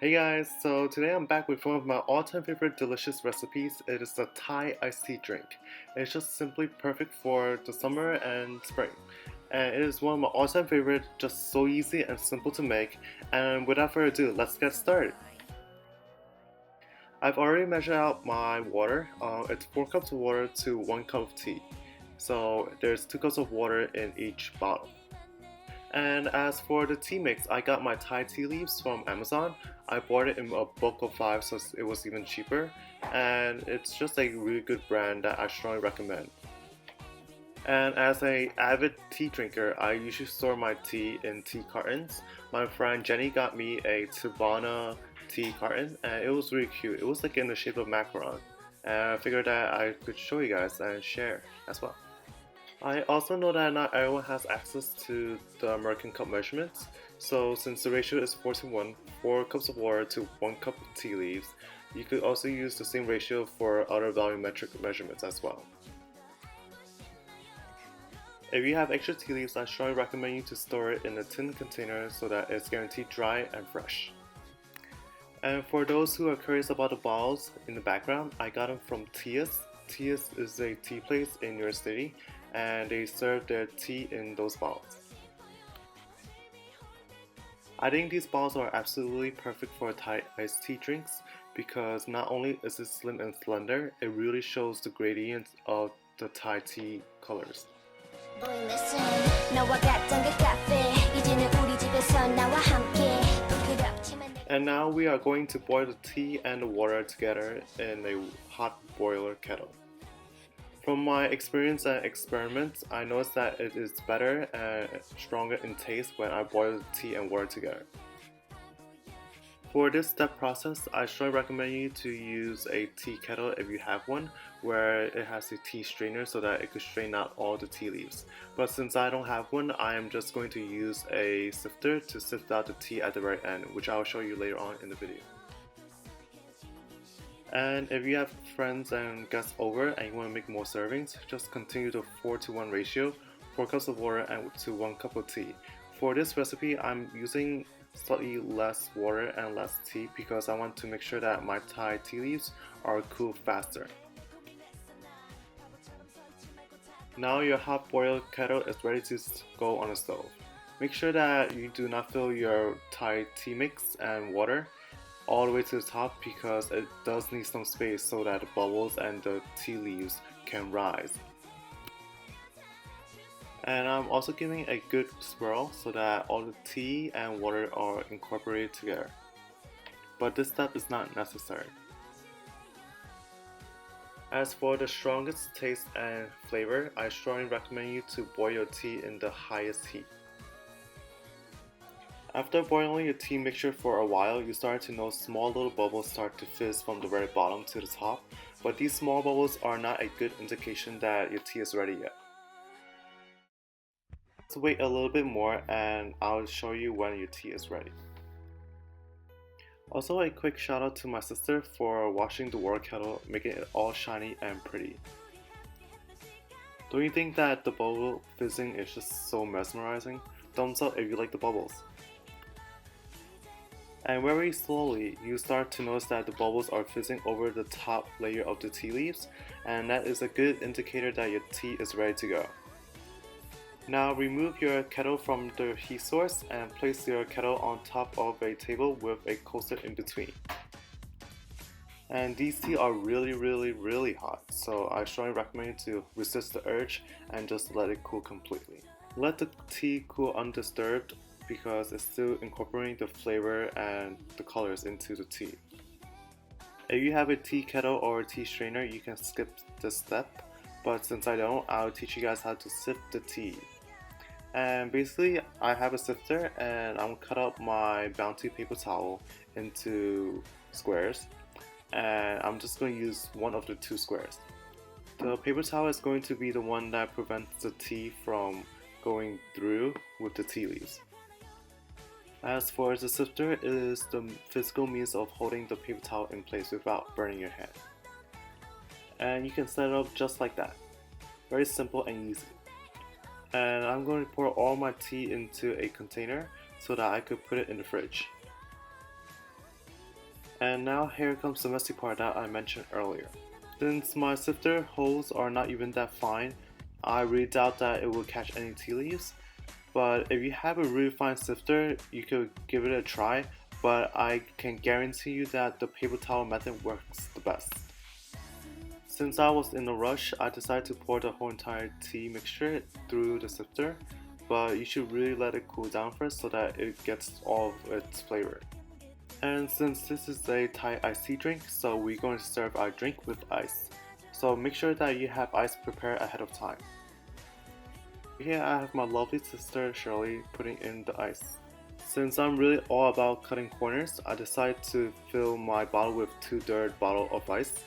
Hey guys, so today I'm back with one of my all-time favorite delicious recipes. It is a Thai iced tea drink. It's just simply perfect for the summer and spring. And it is one of my all-time favorite, just so easy and simple to make. And without further ado, let's get started. I've already measured out my water. It's 4 cups of water to 1 cup of tea. So there's 2 cups of water in each bottle. And as for the tea mix, I got my Thai tea leaves from Amazon. I bought it in a bulk of 5 so it was even cheaper. And it's just a really good brand that I strongly recommend. And as a avid tea drinker, I usually store my tea in tea cartons. My friend Jenny got me a Tivana tea carton and it was really cute. It was like in the shape of macaron. And I figured that I could show you guys and share as well. I also know that not everyone has access to the American cup measurements, so since the ratio is 4 to 1, 4 cups of water to 1 cup of tea leaves, you could also use the same ratio for other volumetric measurements as well. If you have extra tea leaves, I strongly recommend you to store it in a tin container so that it's guaranteed dry and fresh. And for those who are curious about the bottles in the background, I got them from Tia's. Tia's is a tea place in New York City and they serve their tea in those bottles. I think these bottles are absolutely perfect for Thai iced tea drinks because not only is it slim and slender, it really shows the gradients of the Thai tea colors. And now we are going to boil the tea and the water together in a hot boiler kettle. From my experience and experiments, I noticed that it is better and stronger in taste when I boil the tea and water together. For this step process, I strongly recommend you to use a tea kettle if you have one, where it has a tea strainer so that it could strain out all the tea leaves. But since I don't have one, I am just going to use a sifter to sift out the tea at the very end, which I'll show you later on in the video. And if you have friends and guests over and you want to make more servings, just continue the 4 to 1 ratio, 4 cups of water and to 1 cup of tea. For this recipe, I'm using slightly less water and less tea because I want to make sure that my Thai tea leaves are cooled faster. Now your hot boiled kettle is ready to go on the stove. Make sure that you do not fill your Thai tea mix and water all the way to the top because it does need some space so that the bubbles and the tea leaves can rise. And I'm also giving a good swirl so that all the tea and water are incorporated together. But this step is not necessary. As for the strongest taste and flavor, I strongly recommend you to boil your tea in the highest heat. After boiling your tea mixture for a while, you start to notice small little bubbles start to fizz from the very bottom to the top, but these small bubbles are not a good indication that your tea is ready yet. Let's wait a little bit more and I'll show you when your tea is ready. Also, a quick shout out to my sister for washing the water kettle, making it all shiny and pretty. Don't you think that the bubble fizzing is just so mesmerizing? Thumbs up if you like the bubbles. And very slowly, you start to notice that the bubbles are fizzing over the top layer of the tea leaves, and that is a good indicator that your tea is ready to go. Now remove your kettle from the heat source and place your kettle on top of a table with a coaster in between. And these tea are really hot, so I strongly recommend you to resist the urge and just let it cool completely. Let the tea cool undisturbed because it's still incorporating the flavor and the colors into the tea. If you have a tea kettle or a tea strainer, you can skip this step, but since I don't, I'll teach you guys how to sift the tea. And basically, I have a sifter and I'm gonna cut up my Bounty paper towel into squares, and I'm just going to use one of the 2 squares. The paper towel is going to be the one that prevents the tea from going through with the tea leaves. As for the sifter, it is the physical means of holding the paper towel in place without burning your hand. And you can set it up just like that. Very simple and easy. And I'm going to pour all my tea into a container so that I could put it in the fridge. And now here comes the messy part that I mentioned earlier. Since my sifter holes are not even that fine, I really doubt that it will catch any tea leaves. But if you have a really fine sifter, you could give it a try, but I can guarantee you that the paper towel method works the best. Since I was in a rush, I decided to pour the whole entire tea mixture through the sifter, but you should really let it cool down first so that it gets all of its flavor. And since this is a Thai iced tea drink, so we're going to serve our drink with ice. So make sure that you have ice prepared ahead of time. Here I have my lovely sister Shirley putting in the ice. Since I'm really all about cutting corners, I decided to fill my bottle with 2/3 bottle of ice.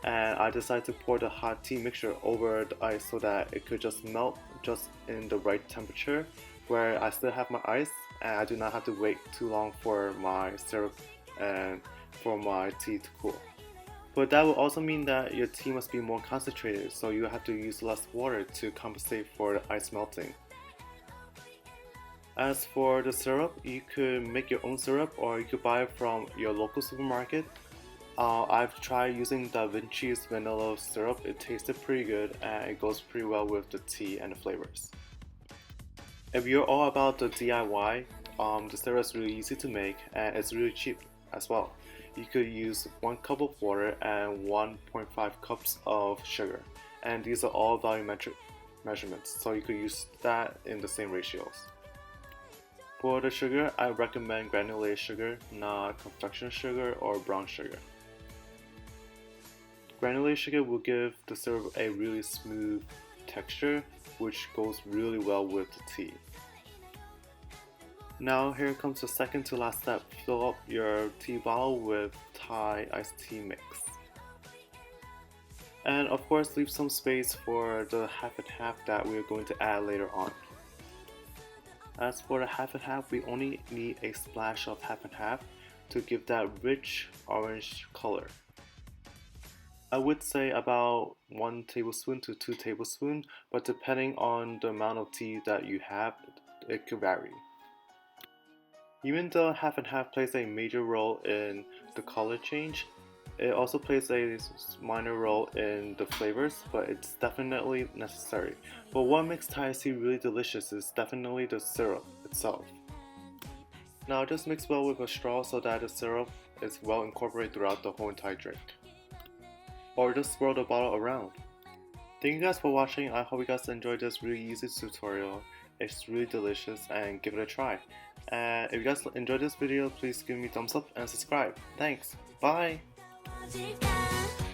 And I decided to pour the hot tea mixture over the ice so that it could just melt just in the right temperature where I still have my ice and I do not have to wait too long for my syrup and for my tea to cool. But that will also mean that your tea must be more concentrated, so you have to use less water to compensate for the ice melting. As for the syrup, you could make your own syrup or you could buy it from your local supermarket. I've tried using Da Vinci's vanilla syrup. It tasted pretty good and it goes pretty well with the tea and the flavors. If you're all about the DIY, the syrup is really easy to make and it's really cheap as well. You could use 1 cup of water and 1.5 cups of sugar, and these are all volumetric measurements, so you could use that in the same ratios. For the sugar, I recommend granulated sugar, not confection sugar or brown sugar. Granulated sugar will give the syrup a really smooth texture, which goes really well with the tea. Now here comes the second to last step. Fill up your tea bottle with Thai iced tea mix. And of course leave some space for the half and half that we are going to add later on. As for the half and half, we only need a splash of half and half to give that rich orange color. I would say about 1 tablespoon to 2 tablespoons, but depending on the amount of tea that you have, it could vary. Even though half and half plays a major role in the color change, it also plays a minor role in the flavors, but it's definitely necessary. But what makes Thai tea really delicious is definitely the syrup itself. Now just mix well with a straw so that the syrup is well incorporated throughout the whole entire drink. Or just swirl the bottle around. Thank you guys for watching. I hope you guys enjoyed this really easy tutorial. It's really delicious and give it a try. And if you guys enjoyed this video, please give me a thumbs up and subscribe. Thanks. Bye.